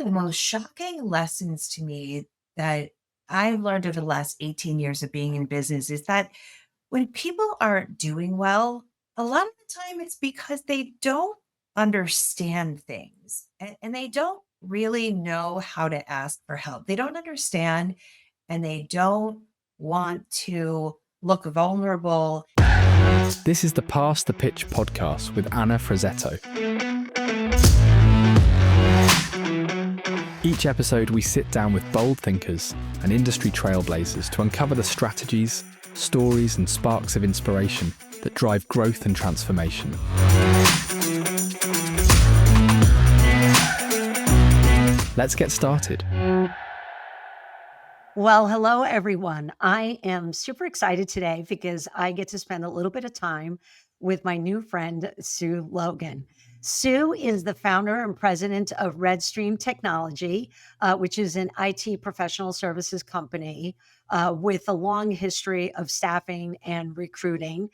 of the most shocking lessons to me that I've learned over the last 18 years of being in business is that when people aren't doing well, a lot of the time it's because they don't understand things and they don't really know how to ask for help. They don't understand and they don't want to look vulnerable. This is the Pass the Pitch podcast with Anna Frazzetto. Each episode, we sit down with bold thinkers and industry trailblazers to uncover the strategies, stories, and sparks of inspiration that drive growth and transformation. Let's get started. Well, hello, everyone. I am super excited today because I get to spend a little bit of time with my new friend, Sue Logan. Sue is the founder and president of Redstream Technology, which is an IT professional services company with a long history of staffing and recruiting.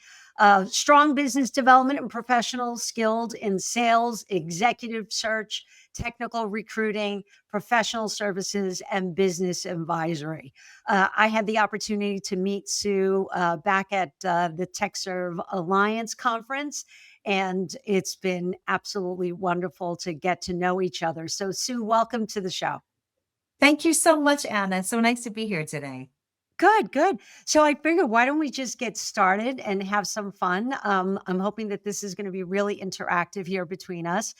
Strong business development and professionals skilled in sales, executive search, technical recruiting, professional services, and business advisory. I had the opportunity to meet Sue back at the TechServe Alliance conference, and it's been absolutely wonderful to get to know each other. So, Sue, welcome to the show. Thank you so much, Anna. So nice to be here today. Good, good. So I figured, why don't we just get started and have some fun? I'm hoping that this is going to be really interactive here between us.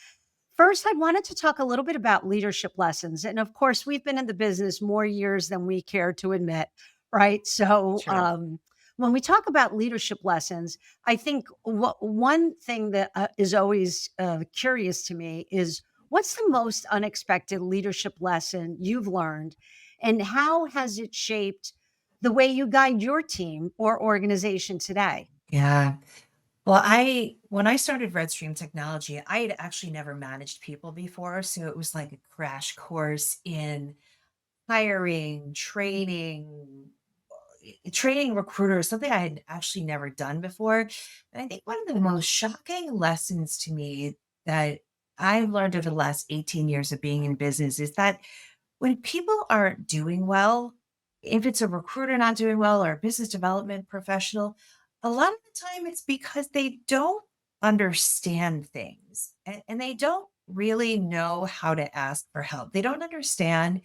First, I wanted to talk a little bit about leadership lessons. And of course, we've been in the business more years than we care to admit, right? So, Sure. when we talk about leadership lessons, I think one thing that is always curious to me is what's the most unexpected leadership lesson you've learned, and how has it shaped the way you guide your team or organization today? Yeah. Well, when I started Redstream Technology, I had actually never managed people before, so it was like a crash course in hiring, training recruiters, something I had actually never done before. And I think one of the most shocking lessons to me that I've learned over the last 18 years of being in business is that when people aren't doing well, if it's a recruiter not doing well or a business development professional, a lot of the time it's because they don't understand things and they don't really know how to ask for help. They don't understand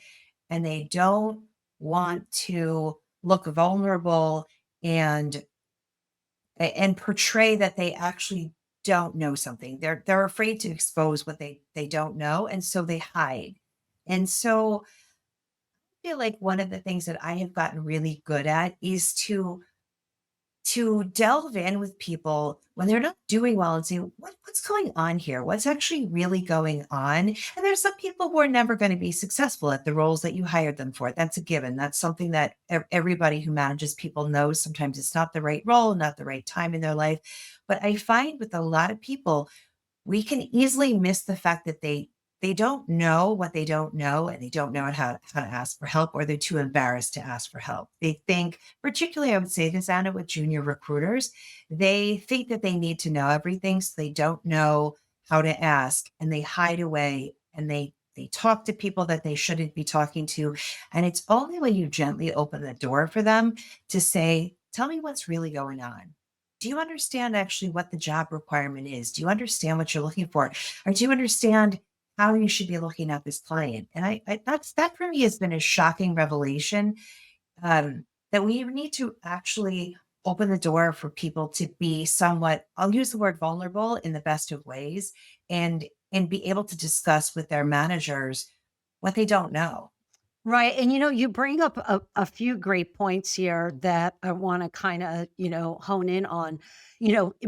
and they don't want to look vulnerable and and portray that they actually don't know something. They're afraid to expose what they don't know, and so they hide. And so I feel like one of the things that I have gotten really good at is to delve in with people when they're not doing well and say, what's going on here? What's actually really going on? And there's some people who are never going to be successful at the roles that you hired them for. That's a given. That's something that everybody who manages people knows. Sometimes it's not the right role, not the right time in their life. But I find with a lot of people, we can easily miss the fact that they don't know what they don't know, and they don't know how to ask for help, or they're too embarrassed to ask for help. They think, particularly I would say this, Anna, with junior recruiters, they think that they need to know everything, so they don't know how to ask, and they hide away, and they talk to people that they shouldn't be talking to. And it's only when you gently open the door for them to say, tell me what's really going on. Do you understand actually what the job requirement is? Do you understand what you're looking for? Or do you understand how you should be looking at this client? And that for me has been a shocking revelation, that we need to actually open the door for people to be somewhat, I'll use the word vulnerable in the best of ways, and be able to discuss with their managers what they don't know. Right. And you bring up a few great points here that I want to kind of, hone in on.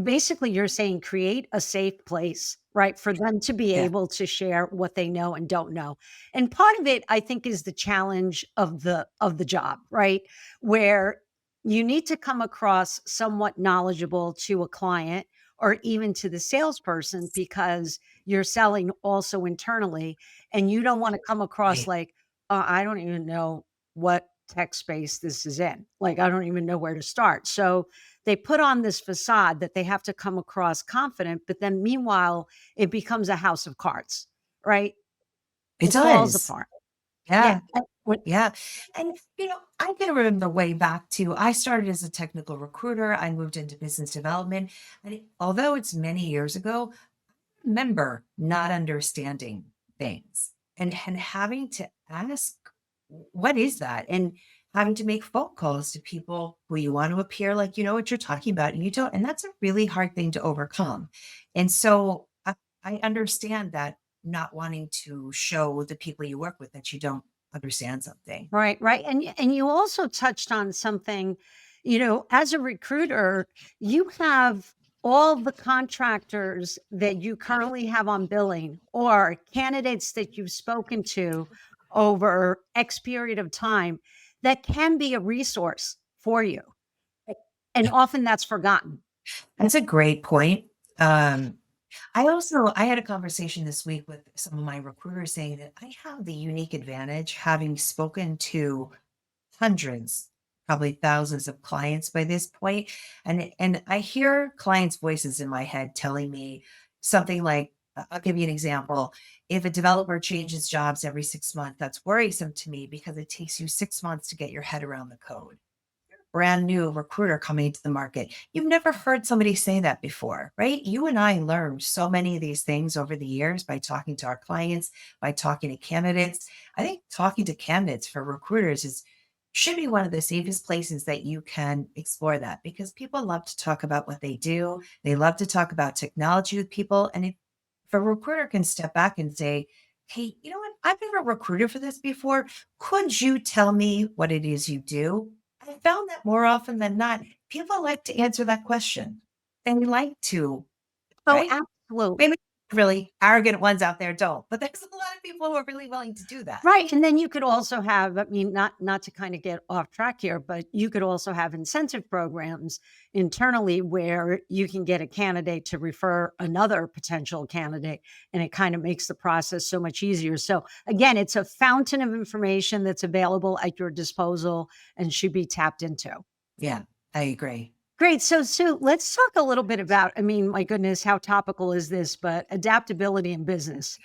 Basically, you're saying create a safe place, right, for them to be Yeah. able to share what they know and don't know. And part of it, I think, is the challenge of the job, right? Where you need to come across somewhat knowledgeable to a client or even to the salesperson because you're selling also internally, and you don't want to come across Right. like, I don't even know what tech space this is in. Like, I don't even know where to start. So they put on this facade that they have to come across confident, but then meanwhile, it becomes a house of cards, right? It It falls does. apart. Yeah. Yeah. Yeah. And, I can remember way back to I started as a technical recruiter. I moved into business development. And although it's many years ago, I remember not understanding things and having to ask, what is that? And having to make phone calls to people who you want to appear like you know what you're talking about and you don't. And that's a really hard thing to overcome. And so I understand that not wanting to show the people you work with that you don't understand something. Right, right. And you also touched on something, as a recruiter, you have all the contractors that you currently have on billing or candidates that you've spoken to over X period of time that can be a resource for you. And often that's forgotten. That's a great point. Um, I had a conversation this week with some of my recruiters saying that I have the unique advantage having spoken to hundreds, probably thousands of clients by this point. And I hear clients' voices in my head telling me something like, I'll give you an example. If a developer changes jobs every 6 months, that's worrisome to me because it takes you 6 months to get your head around the code. Brand new recruiter coming into the market. You've never heard somebody say that before, right? You and I learned so many of these things over the years by talking to our clients, by talking to candidates. I think talking to candidates for recruiters is should be one of the safest places that you can explore that because people love to talk about what they do. They love to talk about technology with people. And if a recruiter can step back and say, hey, you know what? I've never recruited for this before. Could you tell me what it is you do? I found that more often than not, people like to answer that question. They like to, Oh, right? absolutely. Maybe really arrogant ones out there don't, but there's a lot of people who are really willing to do that. Right, and then you could also have, I mean, not to kind of get off track here, but you could also have incentive programs internally where you can get a candidate to refer another potential candidate, and it kind of makes the process so much easier. So again, it's a fountain of information that's available at your disposal and should be tapped into. Yeah, I agree. Great. So, Sue, let's talk a little bit about, I mean, my goodness, how topical is this? But adaptability in business.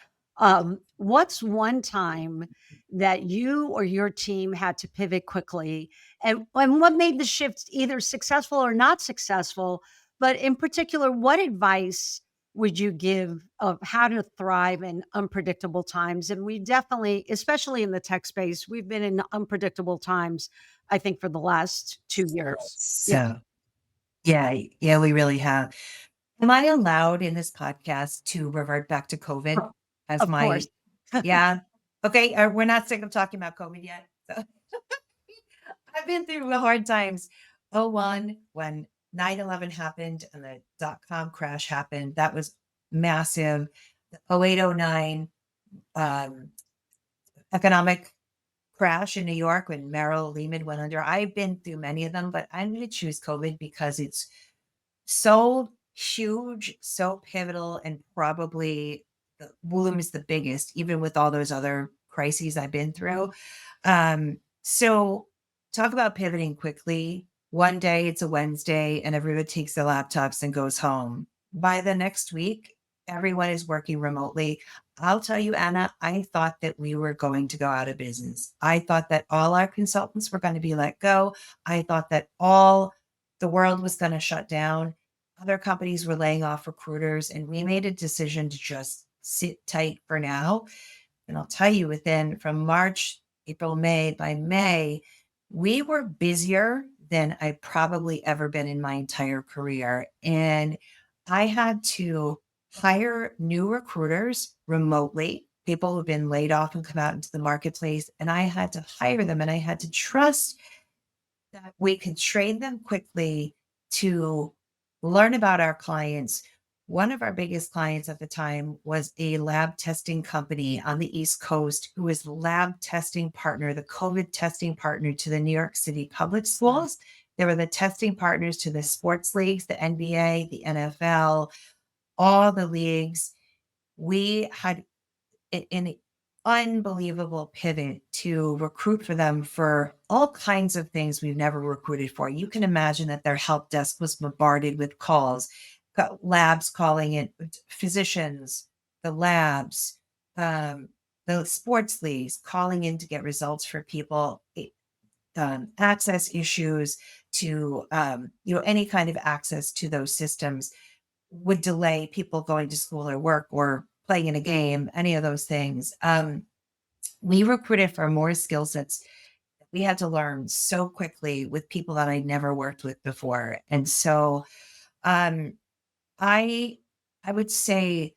What's one time that you or your team had to pivot quickly? And what made the shift either successful or not successful? But in particular, what advice would you give of how to thrive in unpredictable times? And we definitely, especially in the tech space, we've been in unpredictable times, I think, for the last 2 years. Yeah. So, yeah, yeah, we really have. Am I allowed in this podcast to revert back to COVID as Of course. my, yeah? Okay, we're not sick of talking about COVID yet. So I've been through hard times. '01 when 9/11 happened and the dot-com crash happened. That was massive. The '08, '09 um, economic crash in New York when Merrill Lehman went under. I've been through many of them, but I'm going to choose COVID because it's so huge, so pivotal, and probably the Woolham is the biggest, even with all those other crises I've been through. So talk about pivoting quickly. One day it's a Wednesday and everybody takes their laptops and goes home. By the next week, everyone is working remotely. I'll tell you, Anna, I thought that we were going to go out of business. I thought that all our consultants were going to be let go. I thought that all the world was going to shut down. Other companies were laying off recruiters, and we made a decision to just sit tight for now. And I'll tell you, from March, April, May, by May, we were busier than I've probably ever been in my entire career. And I had to hire new recruiters remotely, people who've been laid off and come out into the marketplace. And I had to hire them and I had to trust that we could train them quickly to learn about our clients. One of our biggest clients at the time was a lab testing company on the East Coast who was the lab testing partner, the COVID testing partner to the New York City public schools. They were the testing partners to the sports leagues, the NBA, the NFL, all the leagues. We had an unbelievable pivot to recruit for them for all kinds of things we've never recruited for. You can imagine that their help desk was bombarded with calls, got labs calling it, physicians, the labs, um, the sports leagues calling in to get results for people, access issues to, any kind of access to those systems would delay people going to school or work or playing in a game, any of those things. We recruited for more skill sets we had to learn so quickly with people that I'd never worked with before. And so um, I I would say,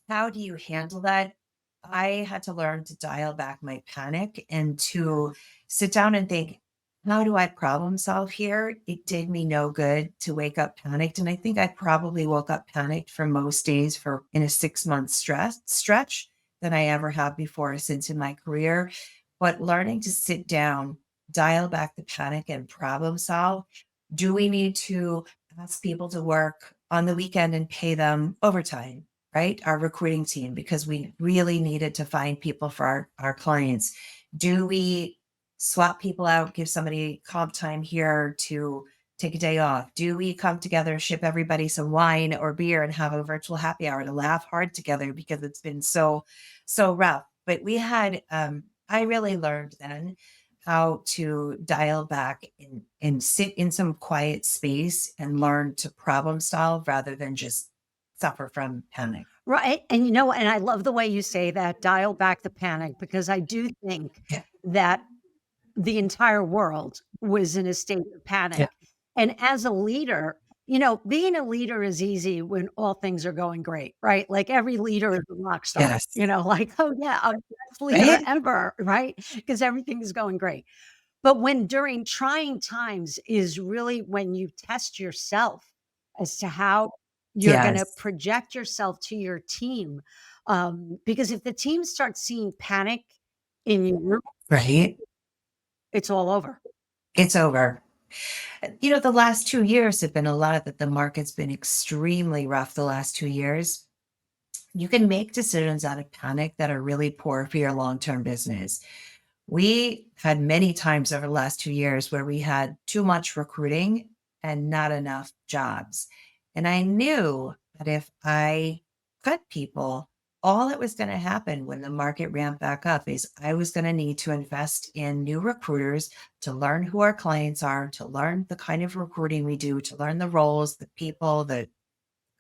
how do you handle that? I had to learn to dial back my panic and to sit down and think, how do I problem solve here? It did me no good to wake up panicked. And I think I probably woke up panicked for most days for in a 6 month stretch than I ever have before since in my career. But learning to sit down, dial back the panic and problem solve. Do we need to ask people to work on the weekend and pay them overtime, right? Our recruiting team, because we really needed to find people for our clients. Do we swap people out, give somebody comp time here to take a day off? Do we come together, ship everybody some wine or beer and have a virtual happy hour to laugh hard together because it's been so rough? But I really learned then how to dial back and sit in some quiet space and learn to problem solve rather than just suffer from panic. Right, and I love the way you say that, dial back the panic, because I do think Yeah. that the entire world was in a state of Yeah. panic. And as a leader, being a leader is easy when all things are going great, right? Like every leader is a rock star, Yes. like, oh yeah, I'm the best leader Right? ever, right? Because everything is going great. But when during trying times is really when you test yourself as to how you're going to Yes. project yourself to your team. Because if the team starts seeing panic in you, Right? it's all over. It's over. The last 2 years have been a lot that the market's been extremely rough the last 2 years. You can make decisions out of panic that are really poor for your long-term business. We had many times over the last 2 years where we had too much recruiting and not enough jobs. And I knew that if I cut people, all that was going to happen when the market ramped back up is I was going to need to invest in new recruiters to learn who our clients are, to learn the kind of recruiting we do, to learn the roles, the people, the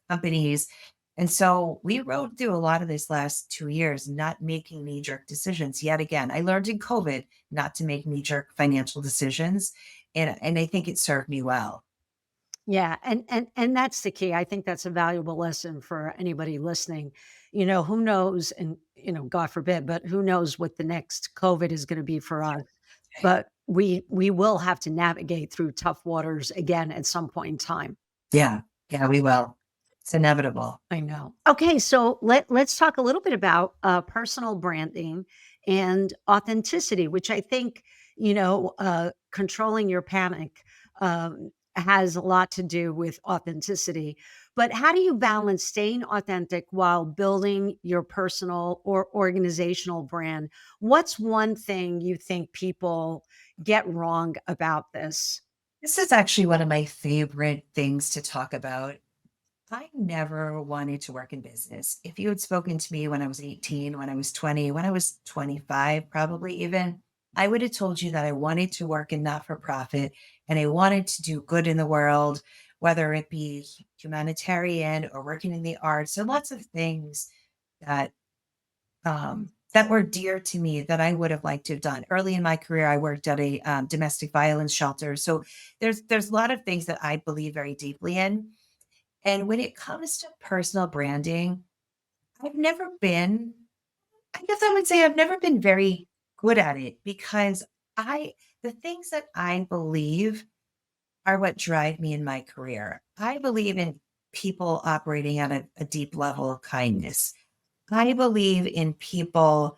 companies. And so we rode through a lot of this last 2 years, not making knee jerk decisions. Yet again, I learned in COVID not to make knee jerk financial decisions. And I think it served me well. Yeah, and that's the key. I think that's a valuable lesson for anybody listening. Who knows, and God forbid, but who knows what the next COVID is going to be for us. But we will have to navigate through tough waters again at some point in time. Yeah. Yeah, we will. It's inevitable. I know. Okay, so let's talk a little bit about personal branding and authenticity, which I think controlling your panic has a lot to do with authenticity. But how do you balance staying authentic while building your personal or organizational brand? What's one thing you think people get wrong about this? This is actually one of my favorite things to talk about. I never wanted to work in business. If you had spoken to me when I was 18, when I was 20, when I was 25, probably even, I would have told you that I wanted to work in not for profit and I wanted to do good in the world, whether it be humanitarian or working in the arts. There are lots of things that that were dear to me that I would have liked to have done. Early in my career, I worked at a domestic violence shelter. So there's a lot of things that I believe very deeply in. And when it comes to personal branding, I've never been, I guess I would say I've never been very good at it because the things that I believe are what drive me in my career. I believe in people operating at a deep level of kindness. I believe in people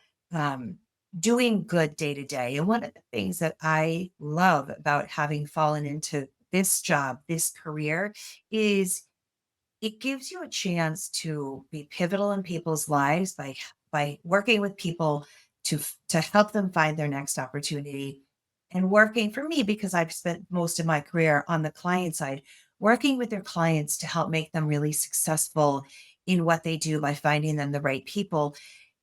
doing good day to day. And one of the things that I love about having fallen into this job, this career, is it gives you a chance to be pivotal in people's lives by working with people to help them find their next opportunity and working for me because I've spent most of my career on the client side working with their clients to help make them really successful in what they do by finding them the right people.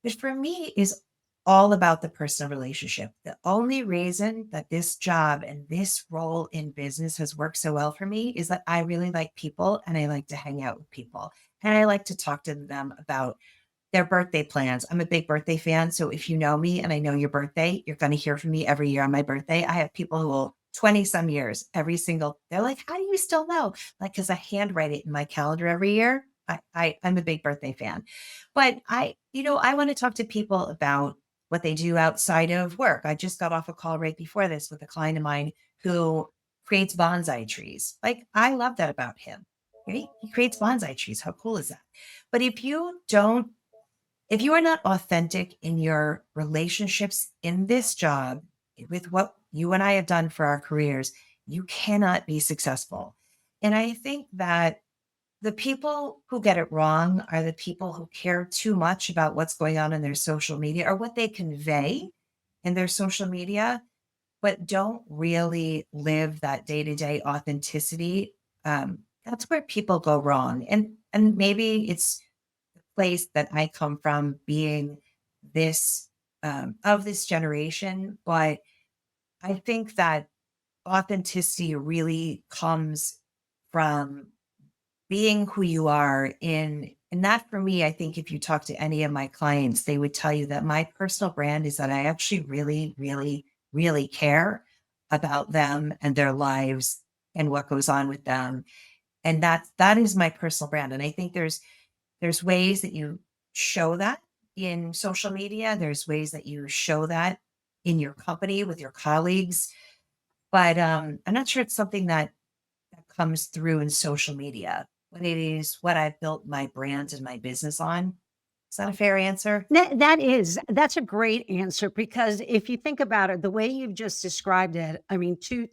But for me is all about the personal relationship. The only reason that this job and this role in business has worked so well for me is that I really like people and I like to hang out with people. And I like to talk to them about their birthday plans. I'm a big birthday fan. So if you know me and I know your birthday, you're going to hear from me every year on my birthday. I have people who will 20 some years, they're like, how do you still know? Like, cause I handwrite it in my calendar every year. I'm a big birthday fan, but I want to talk to people about what they do outside of work. I just got off a call right before this with a client of mine who creates bonsai trees. Like, I love that about him. Right? He creates bonsai trees. How cool is that? But if you are not authentic in your relationships in this job with what you and I have done for our careers, you cannot be successful. And I think that the people who get it wrong are the people who care too much about what's going on in their social media or what they convey in their social media, but don't really live that day to day authenticity. That's where people go wrong. And maybe it's place that I come from being this of this generation, but I think that authenticity really comes from being who you are in and that for me, I think if you talk to any of my clients, they would tell you that my personal brand is that I actually really, really, really care about them and their lives and what goes on with them. And that is my personal brand. And I think there's ways that you show that in social media. There's ways that you show that in your company with your colleagues. But I'm not sure it's something that comes through in social media. But it is what I've built my brand and my business on. Is that a fair answer? That's a great answer because if you think about it, the way you've just described it, I mean, two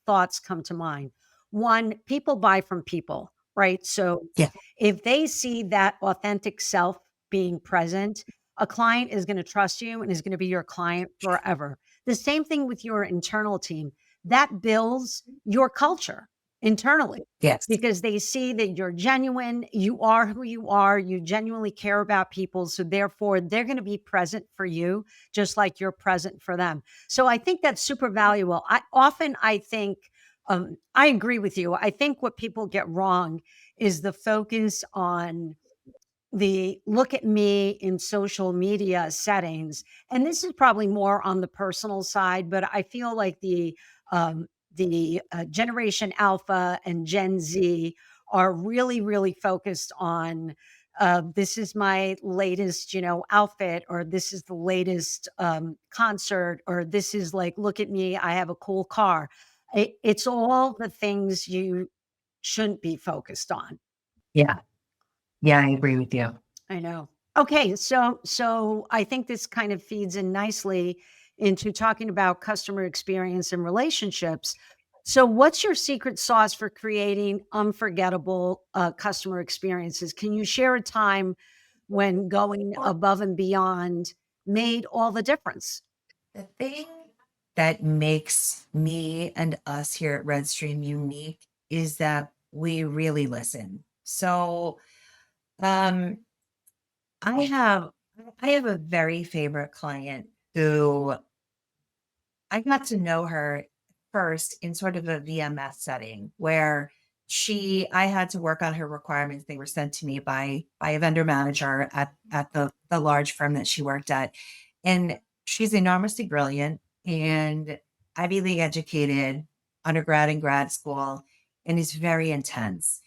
thoughts come to mind. One, people buy from people, right? So Yeah. if they see that authentic self being present, a client is going to trust you and is going to be your client forever. The same thing with your internal team. That builds your culture internally Yes. because they see that you're genuine, you are who you are, you genuinely care about people. So therefore, they're going to be present for you just like you're present for them. So I think that's super valuable. I think I agree with you. I think what people get wrong is the focus on the look at me in social media settings. And this is probably more on the personal side, but I feel like the generation alpha and Gen Z are really, really focused on this is my latest, outfit, or this is the latest concert, or this is like, look at me, I have a cool car. It's all the things you shouldn't be focused on. Yeah. Yeah, I agree with you. I know. Okay, so I think this kind of feeds in nicely into talking about customer experience and relationships. So, what's your secret sauce for creating unforgettable customer experiences? Can you share a time when going above and beyond made all the difference? The thing that makes me and us here at Redstream unique is that we really listen. So um I have I have a very favorite client who I got to know her first in sort of a VMS setting where I had to work on her requirements. They were sent to me by a vendor manager at the large firm that she worked at. And she's enormously brilliant and Ivy League educated, undergrad and grad school, and is very intense.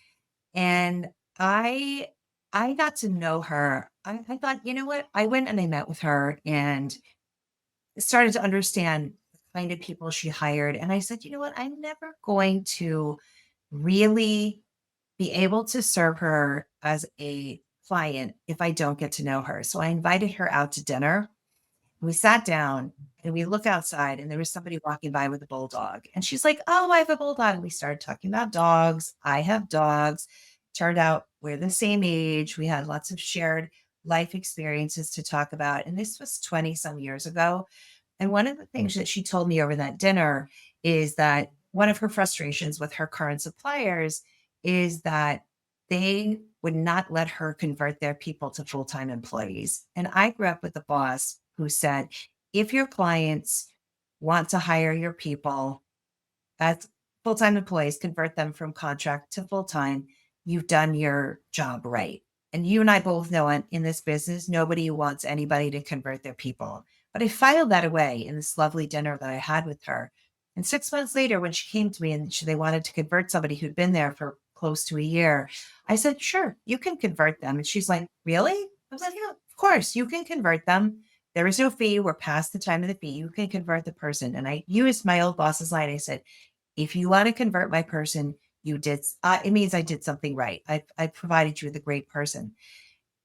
And I got to know her. I thought, you know what? I went and I met with her and started to understand the kind of people she hired. And I said, you know what? I'm never going to really be able to serve her as a client if I don't get to know her. So I invited her out to dinner. We sat down and we look outside and there was somebody walking by with a bulldog. And she's like, oh, I have a bulldog. And we started talking about dogs. I have dogs. Turned out we're the same age. We had lots of shared life experiences to talk about. And this was 20 some years ago. And one of the things that she told me over that dinner is that one of her frustrations with her current suppliers is that they would not let her convert their people to full time employees. And I grew up with a boss who said, if your clients want to hire your people as full-time employees, convert them from contract to full-time, you've done your job right. And you and I both know in this business, nobody wants anybody to convert their people. But I filed that away in this lovely dinner that I had with her. And 6 months later, when she came to me and they wanted to convert somebody who'd been there for close to a year, I said, sure, you can convert them. And she's like, really? I was like, yeah, of course, you can convert them. There is no fee. We're past the time of the fee. You can convert the person. And I used my old boss's line. I said, if you want to convert my person, you did, it means I did something right. I provided you with a great person.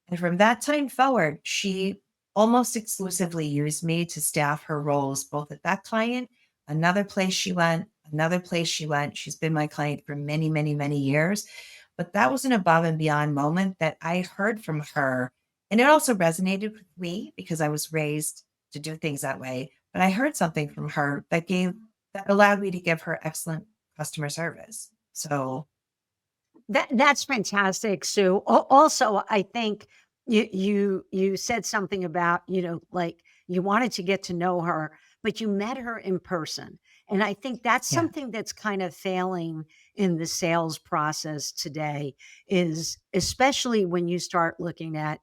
And from that time forward, she almost exclusively used me to staff her roles, both at that client, another place she went, another place she went. She's been my client for many, many, many years. But that was an above and beyond moment that I heard from her. And it also resonated with me because I was raised to do things that way. But I heard something from her that allowed me to give her excellent customer service. So That's fantastic, Sue. Also, I think you said something about, like you wanted to get to know her, but you met her in person. And I think that's yeah, something that's kind of failing in the sales process today, is especially when you start looking at,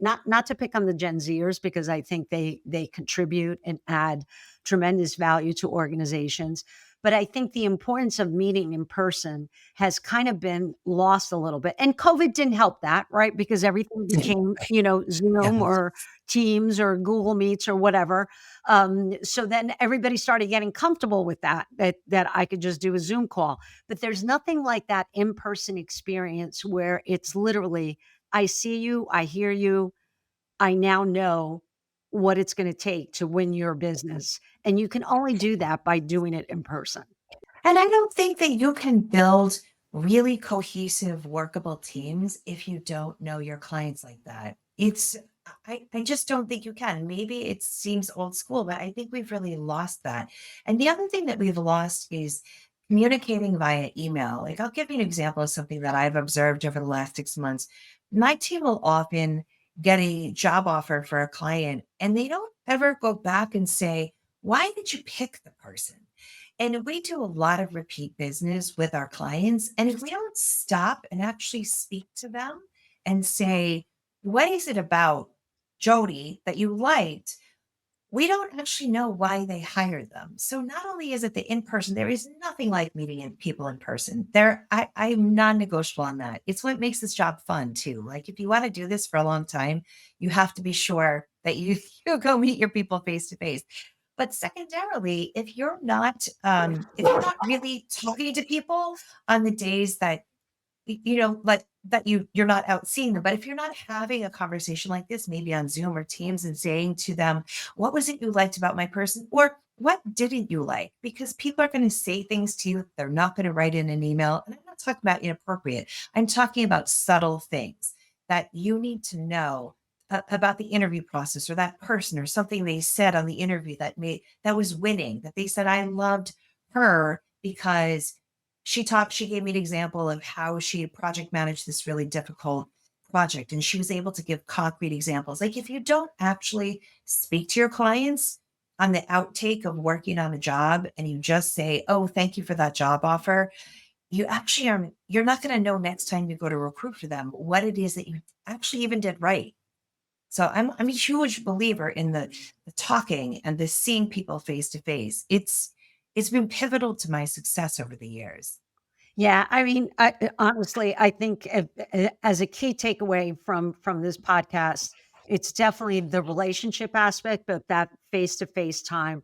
not to pick on the Gen Zers, because I think they contribute and add tremendous value to organizations. But I think the importance of meeting in person has kind of been lost a little bit. And COVID didn't help that, right? Because everything became, yeah. Zoom or Teams or Google Meets or whatever. So then everybody started getting comfortable with that I could just do a Zoom call. But there's nothing like that in-person experience where it's literally, I see you, I hear you, I now know what it's going to take to win your business. And you can only do that by doing it in person. And I don't think that you can build really cohesive, workable teams if you don't know your clients like that. I just don't think you can. Maybe it seems old school, but I think we've really lost that. And the other thing that we've lost is communicating via email. Like, I'll give you an example of something that I've observed over the last 6 months. My team will often get a job offer for a client, and they don't ever go back and say, why did you pick the person? And we do a lot of repeat business with our clients. And if we don't stop and actually speak to them and say, what is it about Jody that you liked? We don't actually know why they hired them. So not only is it the in person, there is nothing like meeting people in person. I'm non-negotiable on that. It's what makes this job fun too. Like, if you want to do this for a long time, you have to be sure that you go meet your people face to face. But secondarily, if you're not really talking to people on the days that like that you're not out seeing them. But if you're not having a conversation like this, maybe on Zoom or Teams, and saying to them, what was it you liked about my person? Or what didn't you like? Because people are going to say things to you. They're not going to write in an email. And I'm not talking about inappropriate. I'm talking about subtle things that you need to know about the interview process, or that person, or something they said on the interview that was winning, that they said, I loved her because she gave me an example of how she project managed this really difficult project. And she was able to give concrete examples. Like, if you don't actually speak to your clients on the outtake of working on a job, and you just say, oh, thank you for that job offer, you're not going to know next time you go to recruit for them what it is that you actually even did right. So I'm a huge believer in the talking and the seeing people face to face. It's been pivotal to my success over the years. Yeah, I mean, honestly, I think as a key takeaway from this podcast, it's definitely the relationship aspect, but that face to face time.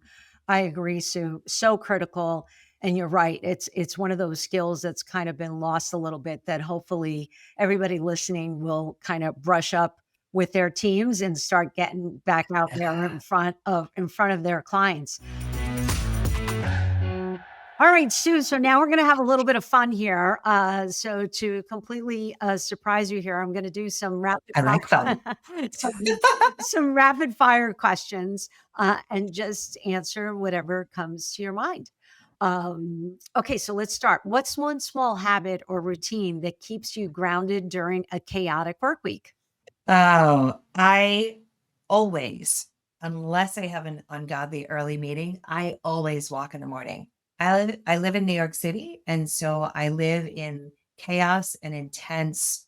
I agree, Sue. So critical, and you're right. It's one of those skills that's kind of been lost a little bit. That hopefully everybody listening will kind of brush up with their teams and start getting back out there in front of their clients. All right, Sue. So now we're going to have a little bit of fun here. So to completely surprise you here, I'm going to do some rapid I like fun. some, some rapid fire questions, and just answer whatever comes to your mind. Okay, so let's start. What's one small habit or routine that keeps you grounded during a chaotic work week? Oh, I always, unless I have an ungodly early meeting, I always walk in the morning. I live in New York City, and so I live in chaos and intense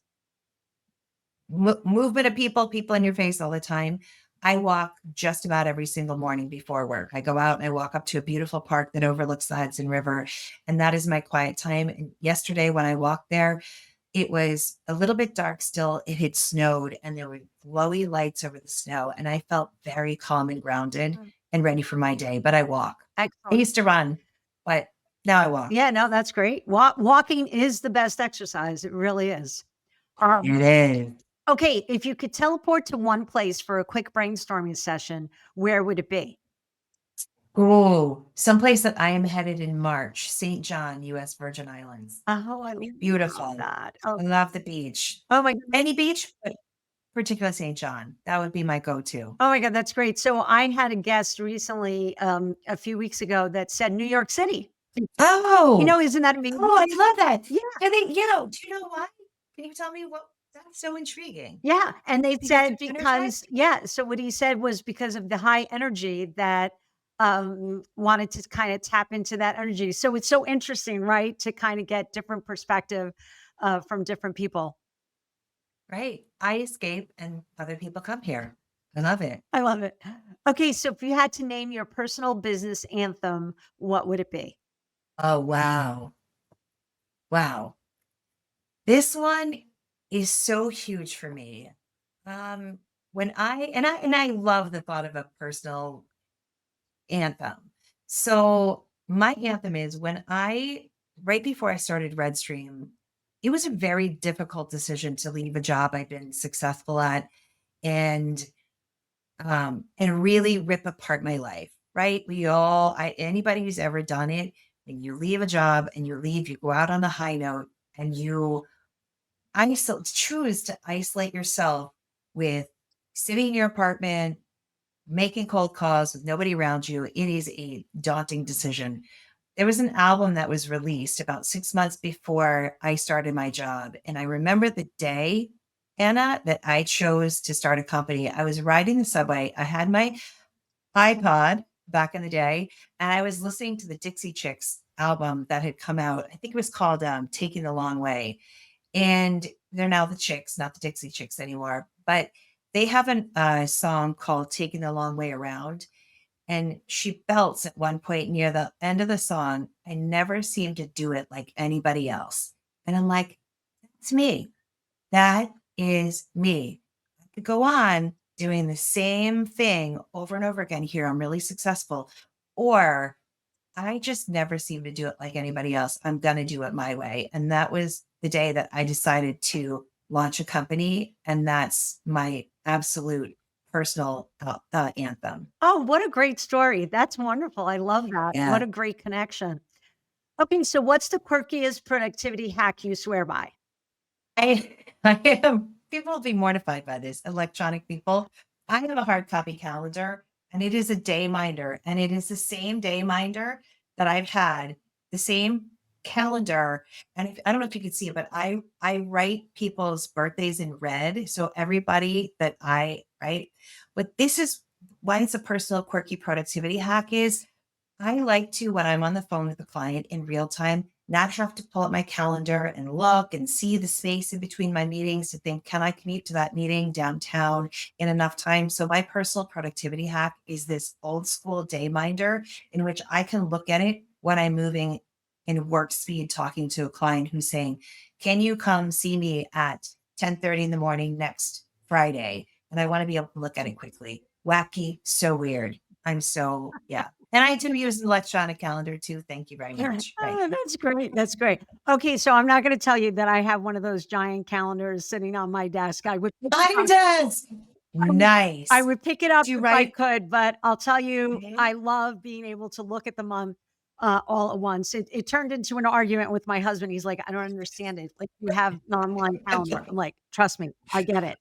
movement of people, people in your face all the time. I walk just about every single morning before work. I go out and I walk up to a beautiful park that overlooks the Hudson River, and that is my quiet time. And yesterday, when I walked there, it was a little bit dark still. It had snowed, and there were glowy lights over the snow, and I felt very calm and grounded Mm. and ready for my day. But I walk. I Excellent. used to run, but now I walk. Yeah, no, that's great. Walking is the best exercise. It really is. It Um, is. okay, if you could teleport to one place for a quick brainstorming session, where would it be? Oh, someplace that I am headed in March, St. John, US Virgin Islands. Oh, I love Beautiful. that. Oh, I love the beach. oh my goodness. Any beach, but particular St. John. That would be my go-to. Oh my God, that's great. So I had a guest recently, a few weeks ago that said New York City. Oh, Isn't that amazing? oh, I love that. Yeah. I think, do you know why? Can you tell me what that's so intriguing? Yeah, and they Because said they're energized? so what he said was because of the high energy that, wanted to kinda tap into that energy. So it's so interesting, right, to kinda get different perspective, from different people. Right. I escape and other people come here. I love it. I love it. Okay, so if you had to name your personal business anthem, what would it be? Oh, wow. Wow. This one is so huge for me. Um, when I love the thought of a personal anthem. So my anthem is when I right before I started Redstream, it was a very difficult decision to leave a job I've been successful at and really rip apart my life. Right. Anybody who's ever done it, when you leave a job and you leave, you go out on a high note and you choose to isolate yourself with sitting in your apartment, making cold calls with nobody around you. It is a daunting decision. There was an album that was released about 6 months before I started my job. And I remember the day, Anna, that I chose to start a company. I was riding the subway. I had my iPod back in the day, and I was listening to the Dixie Chicks album that had come out. I think it was called Taking the Long Way. And they're now the Chicks, not the Dixie Chicks anymore. But they have a song called Taking the Long Way Around. And she belts at one point near the end of the song. I never seem to do it like anybody else. And I'm like, it's me. That is me. I could go on doing the same thing over and over again here. I'm really successful. Or I just never seem to do it like anybody else. I'm going to do it my way. And that was the day that I decided to launch a company. And that's my absolute personal anthem. Oh, what a great story. That's wonderful. I love that. What Yeah. a great connection. Okay, so what's the quirkiest productivity hack you swear by? I am people will be mortified by this, electronic people. I have a hard copy calendar and it is a day minder and it is the same day minder that I've had, the same calendar. And I don't know if you can see it, but I write people's birthdays in red. So everybody that I write, but this is why it's a personal quirky productivity hack is I like to, when I'm on the phone with the client in real time, not have to pull up my calendar and look and see the space in between my meetings to think, can I commute to that meeting downtown in enough time? So, my personal productivity hack is this old school day minder in which I can look at it when I'm moving in work speed, talking to a client who's saying, can you come see me at 10:30 in the morning next Friday? And I want to be able to look at it quickly. Wacky, so weird. Yeah. And I do use an electronic calendar too. Thank you very much. Right. Oh, that's great. That's great. Okay, so I'm not going to tell you that I have one of those giant calendars sitting on my desk. Mine does. I Nice. would pick it up Do you if I write? could, but I'll tell you, Mhm. I love being able to look at them on all at once. It turned into an argument with my husband. He's like, I don't understand it. Like you have an online calendar. I'm like, trust me, I get it.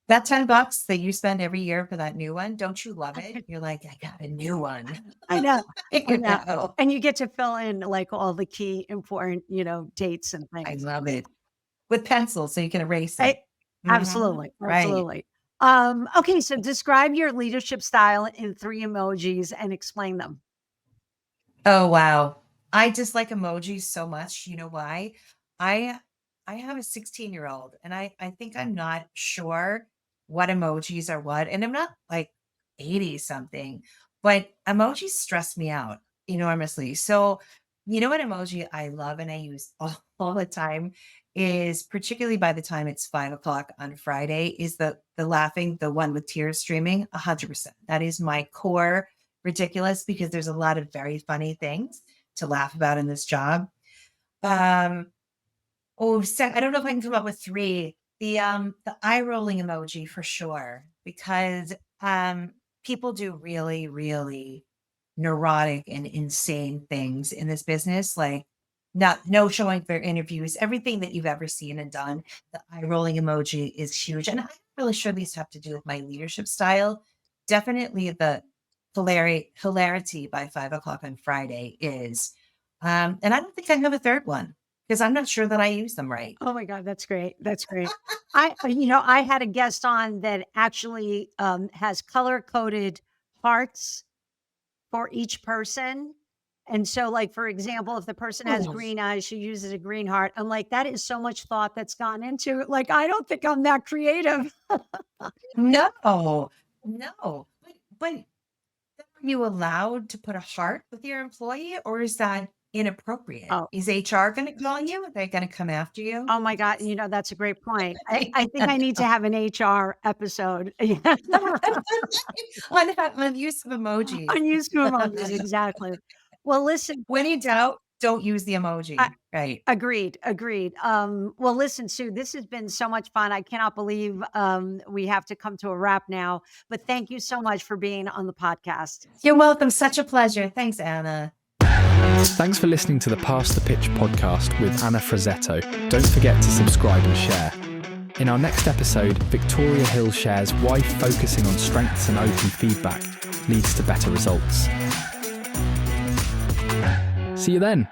That $10 that you spend every year for that new one, don't you love it? You're like, I got a new one. I know. I You know. know, And you get to fill in like all the key important, dates and I things. love it with pencil so you can erase I it. Mhm. absolutely, Right. absolutely. Okay, so describe your leadership style in 3 emojis and explain them. Oh, wow. I dislike emojis so much. You know why? I I have a 16-year-old and I think I'm not sure what emojis are what. And I'm not like 80 something, but emojis stress me out enormously. So, you know what emoji I love and I use all the time is particularly by the time it's 5 o'clock on Friday, is the laughing, the one with tears streaming, 100%. That is my core ridiculous because there's a lot of very funny things to laugh about in this job. Um, I don't know if I can come up with three. The eye rolling emoji for sure, because people do really, really neurotic and insane things in this business, like not no showing for interviews, everything that you've ever seen and done. The eye rolling emoji is huge. And I'm really sure these have to do with my leadership style. Definitely the hilarity by 5 o'clock on Friday is. And I don't think I have a third one because I'm not sure that I use them right. Oh my god, that's great, that's great. I had a guest on that actually, has color-coded hearts for each person, and so, like, for example, if the person has Oh, green eyes, she uses a green heart. I'm like, "That is so much thought that's gone into it." Like, I don't think I'm that creative. no, no. But are you allowed to put a heart with your employee or is that inappropriate? Oh. Is HR going to call you? Are they going to come after you? Oh my god, that's a great point. I think I need to have an HR episode. Yeah. On use of emojis. Unused emojis, exactly. Well, listen, When in doubt, don't use the I emoji. Right. agreed, agreed. Well, listen, Sue, this has been so much fun. I cannot believe, we have to come to a wrap now, but thank you so much for being on the podcast. You're welcome. Such a pleasure. Thanks, Anna. Thanks for listening to the Pass the Pitch podcast with Anna Frazzetto. Don't forget to subscribe and share. In our next episode, Victoria Hill shares why focusing on strengths and open feedback leads to better results. See you then.